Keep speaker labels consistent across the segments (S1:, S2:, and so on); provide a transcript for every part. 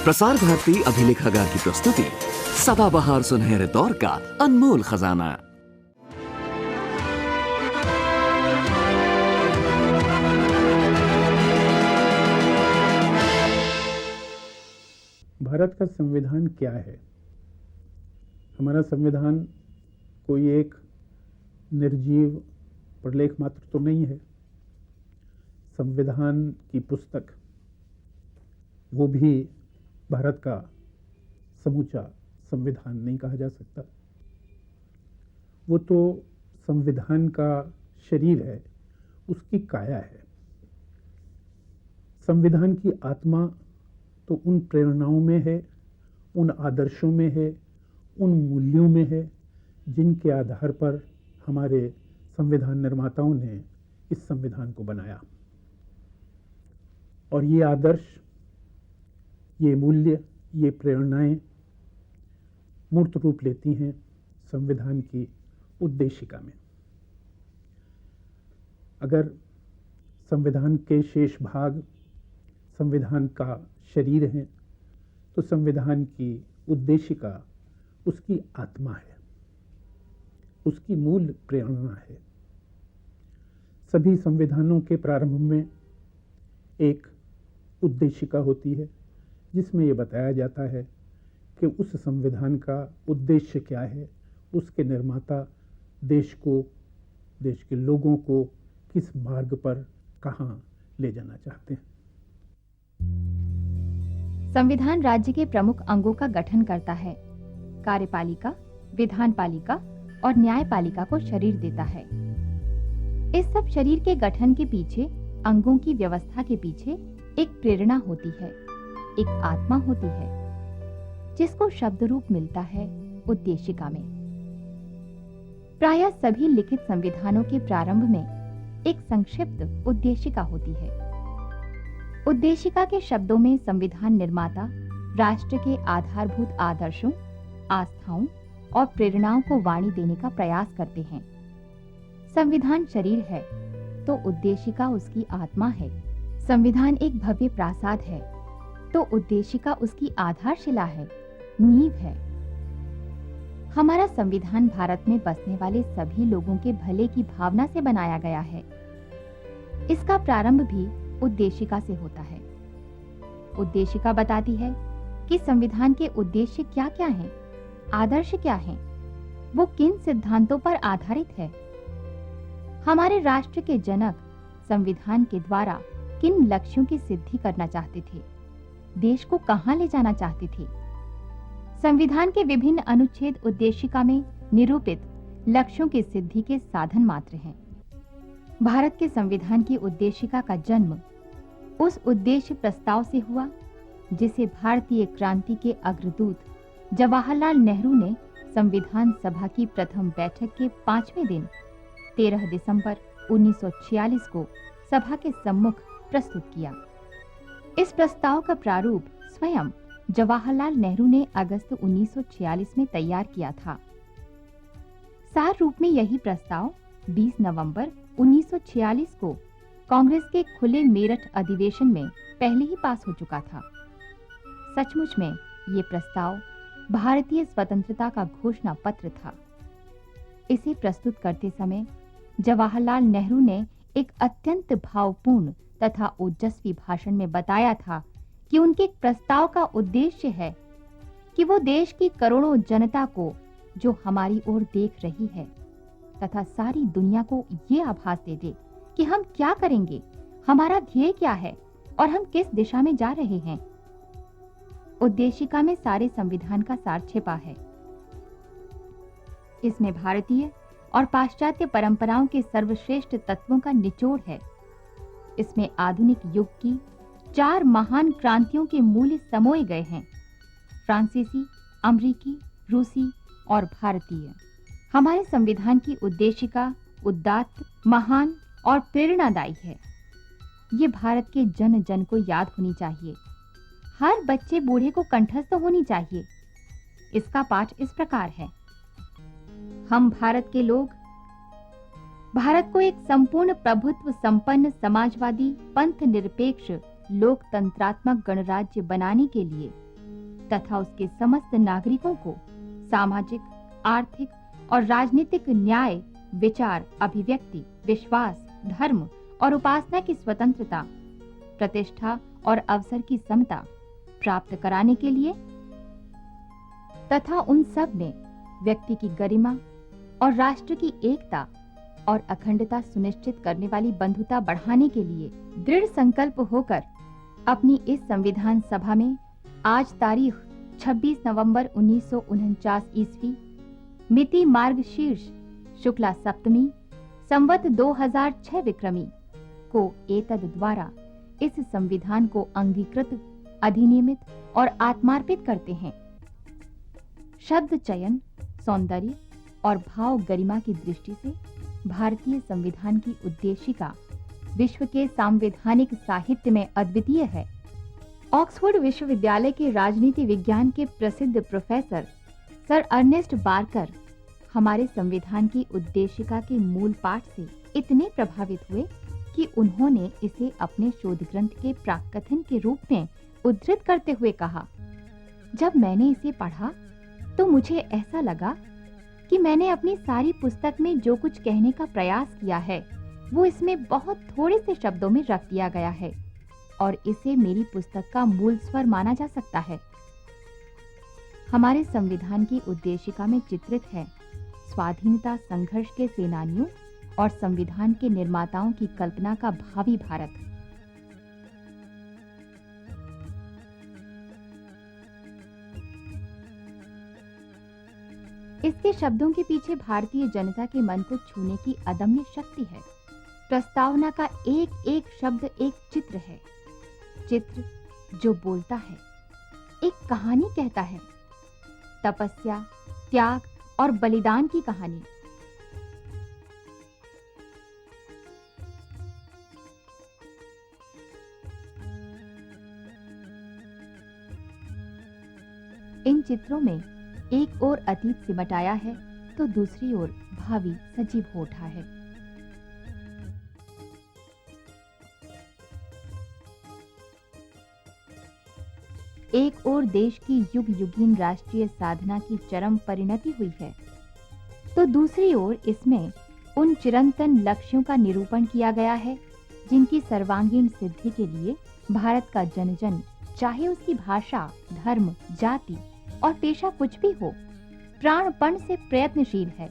S1: प्रसार भारती अभिलेखागार की प्रस्तुति सदाबहार सुनहरे दौर का अनमोल खजाना।
S2: भारत का संविधान क्या है? हमारा संविधान कोई एक निर्जीव प्रलेख मात्र तो नहीं है। संविधान की पुस्तक, वो भी भारत का समूचा संविधान नहीं कहा जा सकता। वो तो संविधान का शरीर है, उसकी काया है। संविधान की आत्मा तो उन प्रेरणाओं में है, उन आदर्शों में है, उन मूल्यों में है जिनके आधार पर हमारे संविधान निर्माताओं ने इस संविधान को बनाया। और ये आदर्श, ये मूल्य, ये प्रेरणाएं मूर्त रूप लेती हैं संविधान की उद्देशिका में। अगर संविधान के शेष भाग संविधान का शरीर हैं, तो संविधान की उद्देशिका उसकी आत्मा है, उसकी मूल प्रेरणा है। सभी संविधानों के प्रारंभ में एक उद्देशिका होती है जिसमें यह बताया जाता है कि उस संविधान का उद्देश्य क्या है, उसके निर्माता देश को, देश के लोगों को किस मार्ग पर कहां ले जाना चाहते हैं।
S3: संविधान राज्य के प्रमुख अंगों का गठन करता है। कार्यपालिका, विधानपालिका और न्यायपालिका को शरीर देता है। इस सब शरीर के गठन के पीछे, अंगों की व्यवस्था के पीछे एक प्रेरणा होती है, एक आत्मा होती है, जिसको शब्द रूप मिलता है उद्देशिका में। प्रायः सभी लिखित संविधानों के प्रारंभ में एक संक्षिप्त उद्देशिका होती है। उद्देशिका के शब्दों में संविधान निर्माता राष्ट्र के आधारभूत आदर्शों, आस्थाओं और प्रेरणाओं को वाणी देने का प्रयास करते हैं। संविधान शरीर है तो उद्देशिका उसकी आत्मा है। संविधान एक भव्य प्रासाद है तो उद्देशिका उसकी आधारशिला है, नींव है। हमारा संविधान भारत में बसने वाले सभी लोगों के भले की भावना से बनाया गया है। इसका प्रारंभ भी उद्देशिका से होता है। उद्देशिका बताती है कि संविधान के उद्देश्य क्या क्या हैं, आदर्श क्या हैं, वो किन सिद्धांतों पर आधारित है। हमारे राष्ट्र के जनक संविधान के द्वारा किन लक्ष्यों की सिद्धि करना चाहते थे, देश को कहां ले जाना चाहते थे। संविधान के विभिन्न अनुच्छेद उद्देशिका में निरूपित लक्ष्यों की सिद्धि के साधन मात्र हैं। भारत के संविधान की उद्देशिका का जन्म उस उद्देश्य प्रस्ताव से हुआ जिसे भारतीय क्रांति के अग्रदूत जवाहरलाल नेहरू ने संविधान सभा की प्रथम बैठक के 5वें दिन 13 दिसंबर 1946 को सभा के सम्मुख प्रस्तुत किया। इस प्रस्ताव का प्रारूप स्वयं जवाहरलाल नेहरू ने अगस्त 1946 में तैयार किया था। सार रूप में यही प्रस्ताव 20 नवंबर 1946 को कांग्रेस के खुले मेरठ अधिवेशन में पहले ही पास हो चुका था। सचमुच में ये प्रस्ताव भारतीय स्वतंत्रता का घोषणा पत्र था। इसे प्रस्तुत करते समय जवाहरलाल नेहरू ने एक अत्यंत भावपूर्ण तथा ओजस्वी भाषण में बताया था कि उनके प्रस्ताव का उद्देश्य है कि वो देश की करोड़ों जनता को, जो हमारी ओर देख रही है, तथा सारी दुनिया को ये आभास दे दे कि हम क्या करेंगे, हमारा ध्येय क्या है और हम किस दिशा में जा रहे हैं। उद्देशिका में सारे संविधान का सार छिपा है। इसमें भारतीय और पाश्चात्य परंपराओं के सर्वश्रेष्ठ तत्वों का निचोड़ है। इसमें आधुनिक युग की 4 महान क्रांतियों के मूल्य समोए गए हैं: फ्रांसीसी, अमेरिकी, रूसी और भारतीय। हमारे संविधान की उद्देशिका उदात्त, महान और प्रेरणादायी है। ये भारत के जन जन को याद होनी चाहिए। हर बच्चे बूढ़े को कंठस्थ होनी चाहिए। इसका पाठ इस प्रकार है: हम भारत के लोग भारत को एक संपूर्ण प्रभुत्व संपन्न समाजवादी पंथ निरपेक्ष लोकतंत्रात्मक गणराज्य बनाने के लिए तथा उसके समस्त नागरिकों को सामाजिक, आर्थिक और राजनीतिक न्याय, विचार, अभिव्यक्ति, विश्वास, धर्म और उपासना की स्वतंत्रता, प्रतिष्ठा और अवसर की समता प्राप्त कराने के लिए तथा उन सब में व्यक्ति की गरिमा और राष्ट्र की एकता और अखंडता सुनिश्चित करने वाली बंधुता बढ़ाने के लिए दृढ़ संकल्प होकर अपनी इस संविधान सभा में आज तारीख 26 नवंबर 1949 ईस्वी मिति मार्गशीर्ष शुक्ला सप्तमी संवत 2006 विक्रमी को एतद द्वारा इस संविधान को अंगीकृत, अधिनियमित और आत्मार्पित करते हैं। शब्द चयन, सौंदर्य और भाव गरिमा की दृष्टि से भारतीय संविधान की उद्देशिका विश्व के सांवैधानिक साहित्य में अद्वितीय है। ऑक्सफोर्ड विश्वविद्यालय के राजनीति विज्ञान के प्रसिद्ध प्रोफेसर सर अर्नेस्ट बार्कर हमारे संविधान की उद्देशिका के मूल पाठ से इतने प्रभावित हुए कि उन्होंने इसे अपने शोध ग्रंथ के प्राककथन के रूप में उद्धृत करते हुए कहा, जब मैंने इसे पढ़ा तो मुझे ऐसा लगा कि मैंने अपनी सारी पुस्तक में जो कुछ कहने का प्रयास किया है वो इसमें बहुत थोड़े से शब्दों में रख दिया गया है और इसे मेरी पुस्तक का मूल स्वर माना जा सकता है। हमारे संविधान की उद्देशिका में चित्रित है स्वाधीनता संघर्ष के सेनानियों और संविधान के निर्माताओं की कल्पना का भावी भारत। इसके शब्दों के पीछे भारतीय जनता के मन को छूने की अदम्य शक्ति है। प्रस्तावना का एक एक शब्द एक चित्र है, चित्र जो बोलता है, एक कहानी कहता है, तपस्या, त्याग और बलिदान की कहानी। इन चित्रों में एक ओर अतीत सिमटाया है तो दूसरी ओर भावी सजीव हो उठा है। एक ओर देश की युग युगीन राष्ट्रीय साधना की चरम परिणति हुई है तो दूसरी ओर इसमें उन चिरंतन लक्ष्यों का निरूपण किया गया है जिनकी सर्वांगीण सिद्धि के लिए भारत का जन जन, चाहे उसकी भाषा, धर्म, जाति और पेशा कुछ भी हो, प्राणपण से प्रयत्नशील है।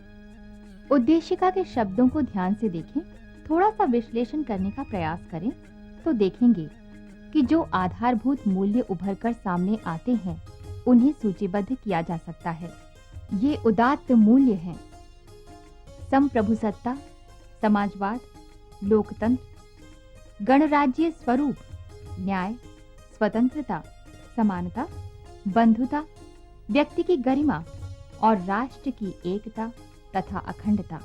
S3: उद्देशिका के शब्दों को ध्यान से देखें, थोड़ा सा विश्लेषण करने का प्रयास करें तो देखेंगे कि जो आधारभूत मूल्य उभरकर सामने आते हैं उन्हें सूचीबद्ध किया जा सकता है। ये उदात्त मूल्य हैं: संप्रभुसत्ता, समाजवाद, लोकतंत्र, गणराज्य स्वरूप, न्याय, स्वतंत्रता, समानता, बंधुता, व्यक्ति की गरिमा और राष्ट्र की एकता तथा अखंडता।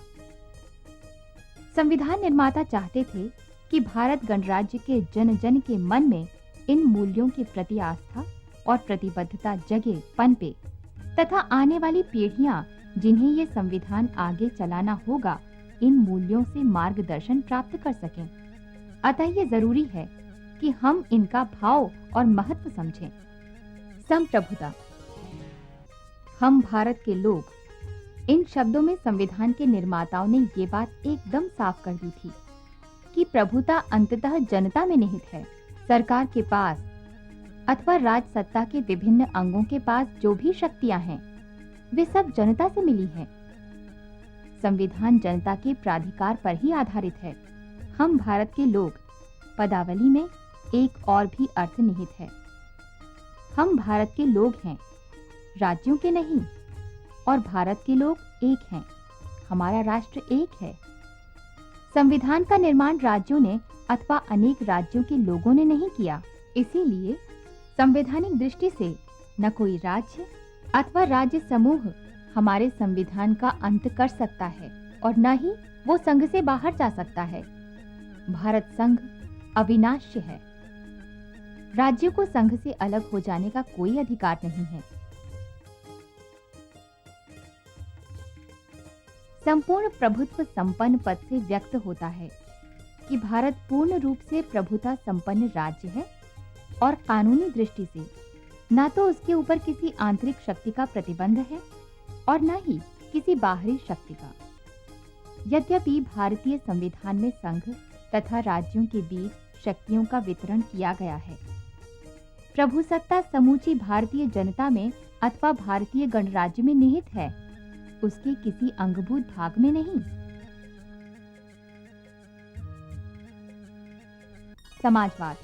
S3: संविधान निर्माता चाहते थे कि भारत गणराज्य के जन जन के मन में इन मूल्यों के प्रति आस्था और प्रतिबद्धता जगे, पनपे तथा आने वाली पीढ़ियां जिन्हें ये संविधान आगे चलाना होगा, इन मूल्यों से मार्गदर्शन प्राप्त कर सकें। अतः ये जरूरी है कि हम इनका भाव और महत्व समझें। संप्रभुता, हम भारत के लोग, इन शब्दों में संविधान के निर्माताओं ने ये बात एकदम साफ कर दी थी कि प्रभुता अंततः जनता में निहित है। सरकार के पास अथवा राज सत्ता के विभिन्न अंगों के पास जो भी शक्तियां हैं वे सब जनता से मिली हैं। संविधान जनता के प्राधिकार पर ही आधारित है। हम भारत के लोग पदावली में एक और भी अर्थ निहित है। हम भारत के लोग हैं, राज्यों के नहीं, और भारत के लोग एक हैं। हमारा राष्ट्र एक है। संविधान का निर्माण राज्यों ने अथवा अनेक राज्यों के लोगों ने नहीं किया। इसीलिए संवैधानिक दृष्टि से न कोई राज्य अथवा राज्य समूह हमारे संविधान का अंत कर सकता है और न ही वो संघ से बाहर जा सकता है। भारत संघ अविनाश्य है। राज्यों को संघ से अलग हो जाने का कोई अधिकार नहीं है। संपूर्ण प्रभुत्व संपन्न पद से व्यक्त होता है कि भारत पूर्ण रूप से प्रभुता संपन्न राज्य है और कानूनी दृष्टि से ना तो उसके ऊपर किसी आंतरिक शक्ति का प्रतिबंध है और न ही किसी बाहरी शक्ति का। यद्यपि भारतीय संविधान में संघ तथा राज्यों के बीच शक्तियों का वितरण किया गया है, प्रभुसत्ता समूची भारतीय जनता में अथवा भारतीय गणराज्य में निहित है, उसके किसी अंगभूत भाग में नहीं। समाजवाद।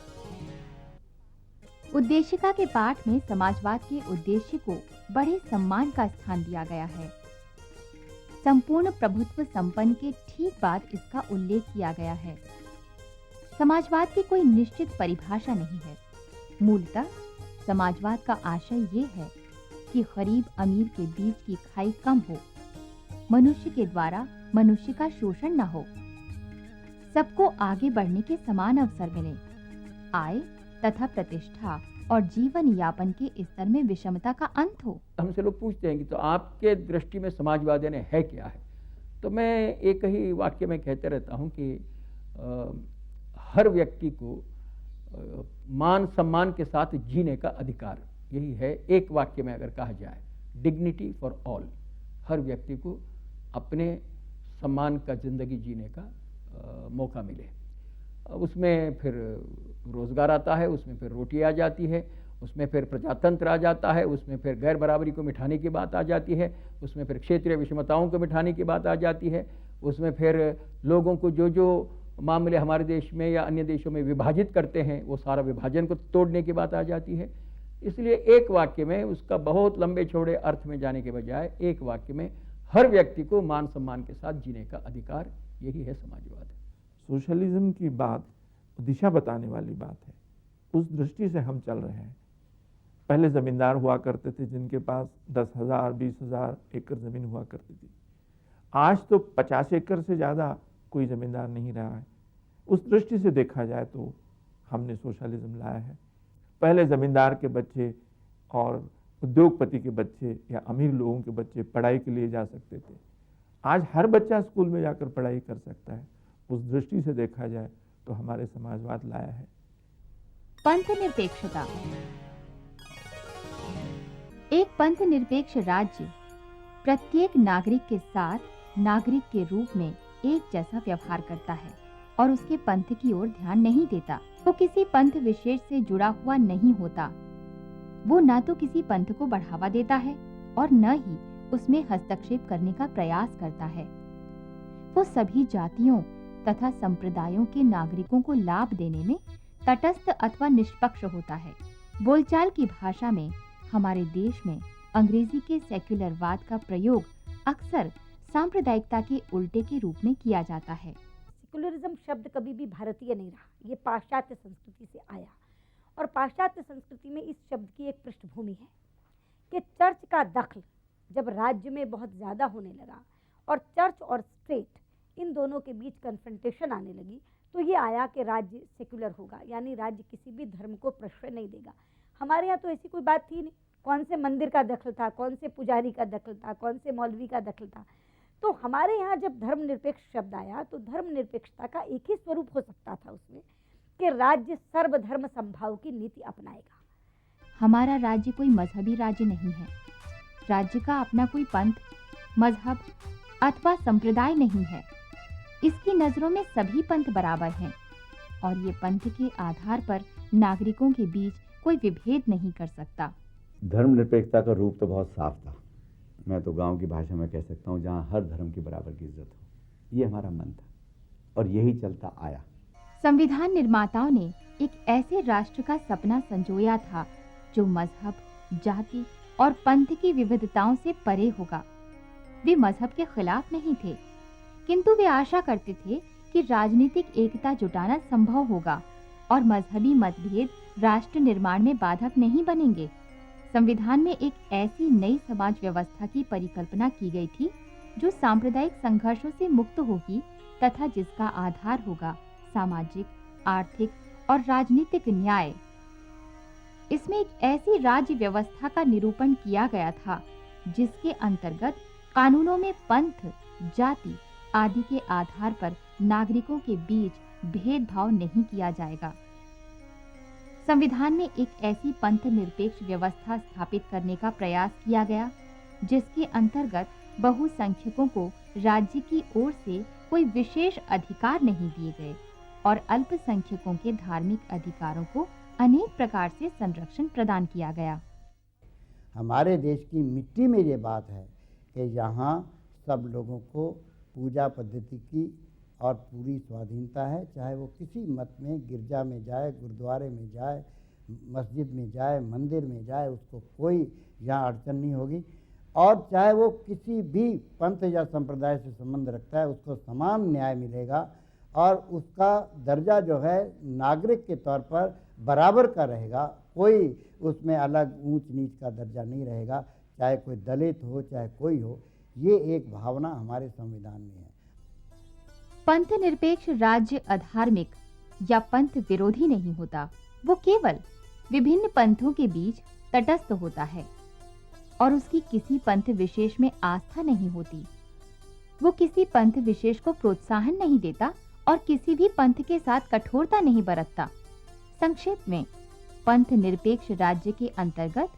S3: उद्देशिका के पाठ में समाजवाद के उद्देश्य को बड़े सम्मान का स्थान दिया गया है। संपूर्ण प्रभुत्व संपन्न के ठीक बाद इसका उल्लेख किया गया है। समाजवाद की कोई निश्चित परिभाषा नहीं है। मूलतः समाजवाद का आशय ये है कि गरीब अमीर के बीच की खाई कम हो, मनुष्य के द्वारा मनुष्य का शोषण न हो, सबको आगे बढ़ने के समान अवसर मिले, आय तथा प्रतिष्ठा और जीवन यापन के स्तर में विषमता का अंत हो।
S4: हमसे लोग पूछते हैं कि तो आपके दृष्टि में समाजवाद यानी है क्या है, तो मैं एक ही वाक्य में कहते रहता हूं कि हर व्यक्ति को मान सम्मान के साथ जीने का अधिकार, यही है। एक वाक्य में अगर कहा जाए, डिग्निटी फॉर ऑल, हर व्यक्ति को अपने सम्मान का जिंदगी जीने का मौका मिले। उसमें फिर रोजगार आता है, उसमें फिर रोटी आ जाती है, उसमें फिर प्रजातंत्र आ जाता है, उसमें फिर गैर बराबरी को मिटाने की बात आ जाती है, उसमें फिर क्षेत्रीय विषमताओं को मिटाने की बात आ जाती है, उसमें फिर लोगों को जो जो मामले हमारे देश में या अन्य देशों में विभाजित करते हैं, वो सारा विभाजन को तोड़ने की बात आ जाती है। इसलिए एक वाक्य में, उसका बहुत लंबे चौड़े अर्थ में जाने के बजाय एक वाक्य में हर व्यक्ति को मान सम्मान के साथ जीने का अधिकार, यही है समाजवाद।
S5: सोशलिज्म की बात दिशा बताने वाली बात है, उस दृष्टि से हम चल रहे हैं। पहले जमींदार हुआ करते थे जिनके पास 10,000 20,000 एकड़ जमीन हुआ करती थी। आज तो 50 एकड़ से ज़्यादा कोई जमींदार नहीं रहा है। उस दृष्टि से देखा जाए तो हमने सोशलिज्म लाया है। पहले जमींदार के बच्चे और उद्योगपति के बच्चे या अमीर लोगों के बच्चे पढ़ाई के लिए जा सकते थे। आज हर बच्चा स्कूल में जाकर पढ़ाई कर सकता है। उस दृष्टि से देखा जाए तो हमारे समाजवाद लाया है।
S3: पंथ निरपेक्षता। एक पंथ निरपेक्ष राज्य प्रत्येक नागरिक के साथ नागरिक के रूप में एक जैसा व्यवहार करता है और उसके पंथ की ओर ध्यान नहीं देता। वो किसी पंथ विशेष से जुड़ा हुआ नहीं होता। वो न तो किसी पंथ को बढ़ावा देता है और न ही उसमें हस्तक्षेप करने का प्रयास करता है। वो सभी जातियों तथा संप्रदायों के नागरिकों को लाभ देने में तटस्थ अथवा निष्पक्ष होता है। बोलचाल की भाषा में हमारे देश में अंग्रेजी के सेक्युलरवाद का प्रयोग अक्सर सांप्रदायिकता के उल्टे के रूप में किया जाता है।
S6: सेक्युलरिज्म शब्द कभी भी भारतीय नहीं रहा, ये पाश्चात्य संस्कृति से आया। और पाश्चात्य संस्कृति में इस शब्द की एक पृष्ठभूमि है कि चर्च का दखल जब राज्य में बहुत ज़्यादा होने लगा और चर्च और स्टेट इन दोनों के बीच कन्फ्रंटेशन आने लगी, तो ये आया कि राज्य सेक्युलर होगा, यानी राज्य किसी भी धर्म को प्रश्रय नहीं देगा। हमारे यहाँ तो ऐसी कोई बात थी नहीं। कौन से मंदिर का दखल था, कौन से पुजारी का दखल था, कौन से मौलवी का दखल था। तो हमारे यहाँ जब धर्मनिरपेक्ष शब्द आया तो धर्मनिरपेक्षता का एक ही स्वरूप हो सकता था उसमें कि राज्य सर्वधर्म संभाव की नीति अपनाएगा।
S3: हमारा राज्य कोई मजहबी राज्य नहीं है। राज्य का अपना कोई पंथ, मजहब अथवा संप्रदाय नहीं है। इसकी नजरों में सभी पंथ बराबर हैं और ये पंथ के आधार पर नागरिकों के बीच कोई विभेद नहीं कर सकता।
S7: धर्मनिरपेक्षता का रूप तो बहुत साफ था। मैं तो गांव की भाषा में कह सकता हूँ, जहाँ हर धर्म की बराबर की इज्जत हो। ये हमारा मन था और यही चलता आया।
S3: संविधान निर्माताओं ने एक ऐसे राष्ट्र का सपना संजोया था जो मजहब, जाति और पंथ की विविधताओं से परे होगा। वे मजहब के खिलाफ नहीं थे, किंतु वे आशा करते थे कि राजनीतिक एकता जुटाना संभव होगा और मजहबी मतभेद राष्ट्र निर्माण में बाधक नहीं बनेंगे। संविधान में एक ऐसी नई समाज व्यवस्था की परिकल्पना की गई थी जो सांप्रदायिक संघर्षों से मुक्त होगी तथा जिसका आधार होगा सामाजिक, आर्थिक और राजनीतिक न्याय। इसमें एक ऐसी राज्य व्यवस्था का निरूपण किया गया था जिसके अंतर्गत कानूनों में पंथ, जाति आदि के आधार पर नागरिकों के बीच भेदभाव नहीं किया जाएगा। संविधान में एक ऐसी पंथ निरपेक्ष व्यवस्था स्थापित करने का प्रयास किया गया जिसके अंतर्गत बहुसंख्यकों को राज्य की ओर से कोई विशेष अधिकार नहीं दिए गए और अल्पसंख्यकों के धार्मिक अधिकारों को अनेक प्रकार से संरक्षण प्रदान किया गया।
S8: हमारे देश की मिट्टी में ये बात है कि यहाँ सब लोगों को पूजा पद्धति की और पूरी स्वाधीनता है, चाहे वो किसी मत में, गिरजा में जाए, गुरुद्वारे में जाए, मस्जिद में जाए, मंदिर में जाए, उसको कोई यहाँ अड़चन नहीं होगी। और चाहे वो किसी भी पंथ या संप्रदाय से संबंध रखता है, उसको समान न्याय मिलेगा और उसका दर्जा जो है नागरिक के तौर पर बराबर का रहेगा। कोई उसमें अलग ऊंच नीच का दर्जा नहीं रहेगा, चाहे कोई दलित हो चाहे कोई हो। ये एक भावना हमारे संविधान में है।
S3: पंथ निरपेक्ष राज्य अधार्मिक या पंथ विरोधी नहीं होता, वो केवल विभिन्न पंथों के बीच तटस्थ होता है और उसकी किसी पंथ विशेष में आस्था नहीं होती। वो किसी पंथ विशेष को प्रोत्साहन नहीं देता और किसी भी पंथ के साथ कठोरता नहीं बरतता। संक्षेप में, पंथ निरपेक्ष राज्य के अंतर्गत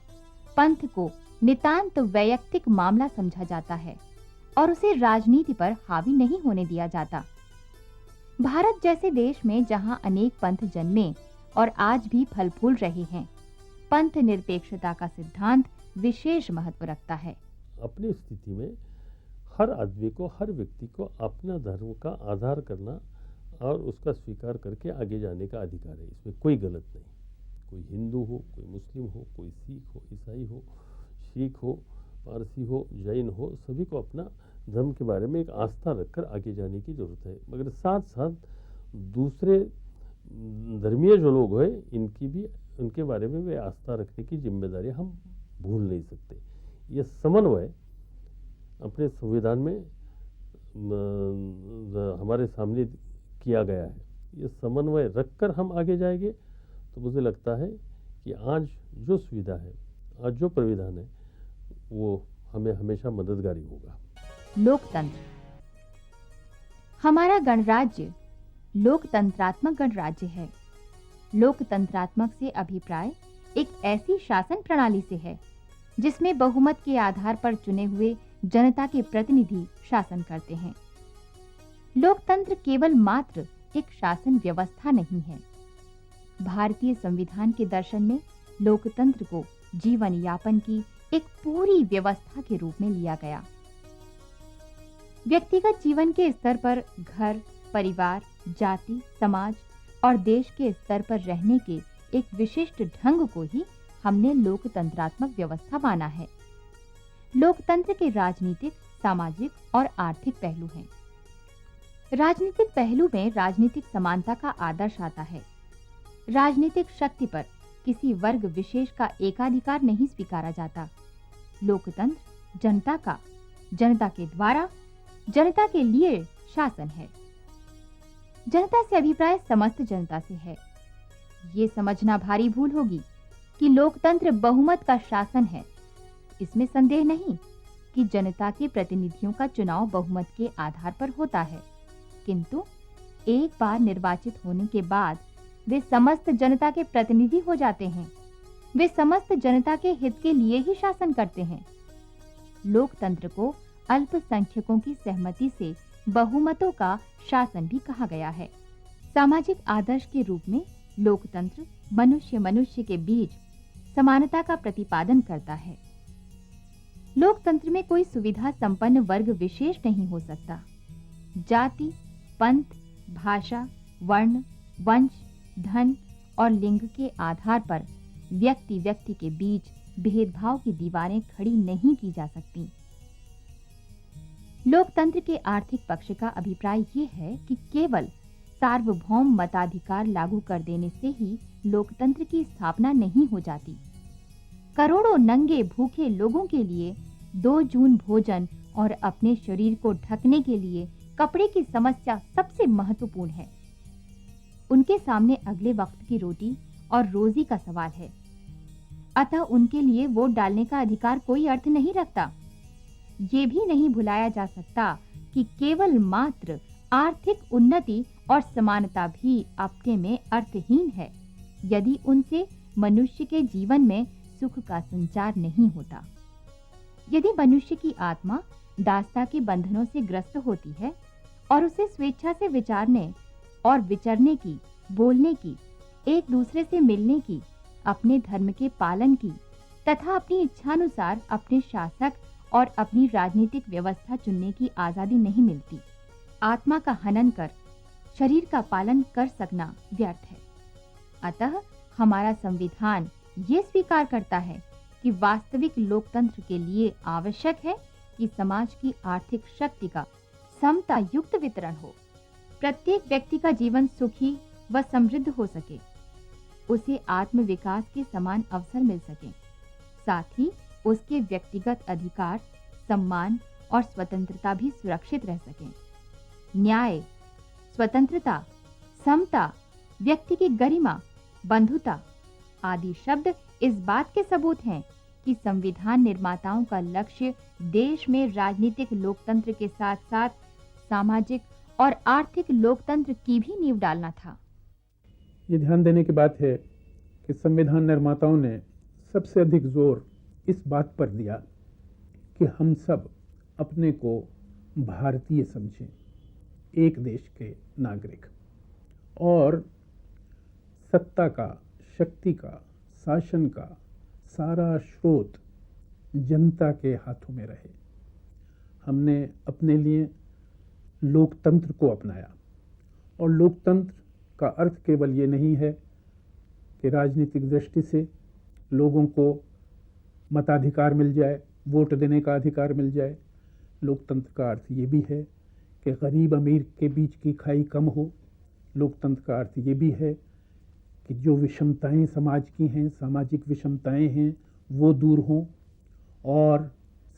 S3: पंथ को नितांत वैयक्तिक मामला समझा जाता है और उसे राजनीति पर हावी नहीं होने दिया जाता। भारत जैसे देश में जहां अनेक पंथ जन्मे और आज भी फल फूल रहे हैं, पंथ निरपेक्षता का सिद्धांत विशेष महत्व रखता है।
S9: अपनी स्थिति में हर आदमी को, हर व्यक्ति को अपना धर्म का आधार करना और उसका स्वीकार करके आगे जाने का अधिकार है। इसमें कोई गलत नहीं। कोई हिंदू हो, कोई मुस्लिम हो, कोई सिख हो, ईसाई हो, सिख हो, पारसी हो, जैन हो, सभी को अपना धर्म के बारे में एक आस्था रखकर आगे जाने की जरूरत है। मगर साथ साथ दूसरे धर्मीय जो लोग हैं, इनकी भी, उनके बारे में वे आस्था रखने की जिम्मेदारी हम भूल नहीं सकते। ये समन्वय अपने संविधान में हमारे सामने किया गया है। ये समन्वय रखकर हम आगे जाएंगे तो मुझे लगता है कि आज जो सुविधा है, आज जो प्राविधान है, वो हमें हमेशा मददगारी होगा।
S3: लोकतंत्र। हमारा गणराज्य लोकतंत्रात्मक गणराज्य है। लोकतंत्रात्मक से अभिप्राय एक ऐसी शासन प्रणाली से है जिसमें बहुमत के आधार पर चुने हुए जनता के प्रतिनिधि शासन करते हैं। लोकतंत्र केवल मात्र एक शासन व्यवस्था नहीं है। भारतीय संविधान के दर्शन में लोकतंत्र को जीवन यापन की एक पूरी व्यवस्था के रूप में लिया गया। व्यक्तिगत जीवन के स्तर पर घर, परिवार, जाति, समाज और देश के स्तर पर रहने के एक विशिष्ट ढंग को ही हमने लोकतंत्रात्मक व्यवस्था माना है। लोकतंत्र के राजनीतिक, सामाजिक और आर्थिक पहलू हैं। राजनीतिक पहलू में राजनीतिक समानता का आदर्श आता है। राजनीतिक शक्ति पर किसी वर्ग विशेष का एकाधिकार नहीं स्वीकारा जाता। लोकतंत्र जनता का, जनता के द्वारा, जनता के लिए शासन है। जनता से अभिप्राय समस्त जनता से है। ये समझना भारी भूल होगी कि लोकतंत्र बहुमत का शासन है। इसमें संदेह नहीं कि जनता के प्रतिनिधियों का चुनाव बहुमत के आधार पर होता है, किंतु एक बार निर्वाचित होने के बाद वे समस्त जनता के प्रतिनिधि हो जाते हैं। वे समस्त जनता के हित के लिए ही शासन करते हैं। लोकतंत्र को अल्पसंख्यकों की सहमति से बहुमतों का शासन भी कहा गया है। सामाजिक आदर्श के रूप में लोकतंत्र मनुष्य के बीच समानता का प्रतिपादन करता है। लोकतंत्र में कोई सुविधा संपन्न वर्ग विशेष नहीं हो सकता। जाति, पंथ, भाषा, वर्ण, वंश, धन और लिंग के आधार पर व्यक्ति व्यक्ति के बीच भेदभाव की दीवारें खड़ी नहीं की जा सकती। लोकतंत्र के आर्थिक पक्ष का अभिप्राय ये है कि केवल सार्वभौम मताधिकार लागू कर देने से ही लोकतंत्र की स्थापना नहीं हो जाती। करोड़ों नंगे भूखे लोगों के लिए 2 जून भोजन और अपने शरीर को ढकने के लिए कपड़े की समस्या सबसे महत्वपूर्ण है। उनके सामने अगले वक्त की रोटी और रोजी का सवाल है। अतः उनके लिए वोट डालने का अधिकार कोई अर्थ नहीं रखता। ये भी नहीं भुलाया जा सकता कि केवल मात्र आर्थिक उन्नति और समानता भी अपने में अर्थहीन है। यदि उनसे मनुष्य के जीवन में सुख का संचार नहीं होता। यदि मनुष्य की आत्मा दासता के बंधनों से ग्रस्त होती है और उसे स्वेच्छा से विचारने और विचरने की, बोलने की, एक दूसरे से मिलने की, अपने धर्म के पालन की तथा अपनी इच्छानुसार अपने शासक और अपनी राजनीतिक व्यवस्था चुनने की आजादी नहीं मिलती, आत्मा का हनन कर शरीर का पालन कर सकना व्यर्थ है। अतः हमारा संविधान ये स्वीकार करता है कि वास्तविक लोकतंत्र के लिए आवश्यक है कि समाज की आर्थिक शक्ति का समता युक्त वितरण हो, प्रत्येक व्यक्ति का जीवन सुखी व समृद्ध हो सके, उसे आत्म विकास के समान अवसर मिल सके, साथ ही उसके व्यक्तिगत अधिकार, सम्मान और स्वतंत्रता भी सुरक्षित रह सके। न्याय, स्वतंत्रता, समता, व्यक्ति की गरिमा, बंधुता आदि शब्द इस बात के सबूत हैं कि संविधान निर्माताओं का लक्ष्य देश में राजनीतिक लोकतंत्र के साथ साथ सामाजिक और आर्थिक लोकतंत्र की भी नींव डालना था।
S2: ये ध्यान देने की बात है कि संविधान निर्माताओं ने सबसे अधिक जोर इस बात पर दिया कि हम सब अपने को भारतीय समझें, एक देश के नागरिक, और सत्ता का, शक्ति का, शासन का सारा स्रोत जनता के हाथों में रहे। हमने अपने लिए लोकतंत्र को अपनाया, और लोकतंत्र का अर्थ केवल ये नहीं है कि राजनीतिक दृष्टि से लोगों को मताधिकार मिल जाए, वोट देने का अधिकार मिल जाए। लोकतंत्र का अर्थ ये भी है कि गरीब अमीर के बीच की खाई कम हो। लोकतंत्र का अर्थ ये भी है कि जो विषमताएं समाज की हैं, सामाजिक विषमताएं हैं, वो दूर हों और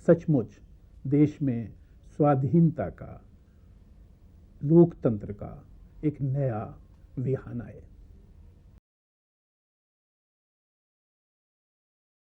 S2: सचमुच देश में स्वाधीनता का, लोकतंत्र का एक नया विहान आए।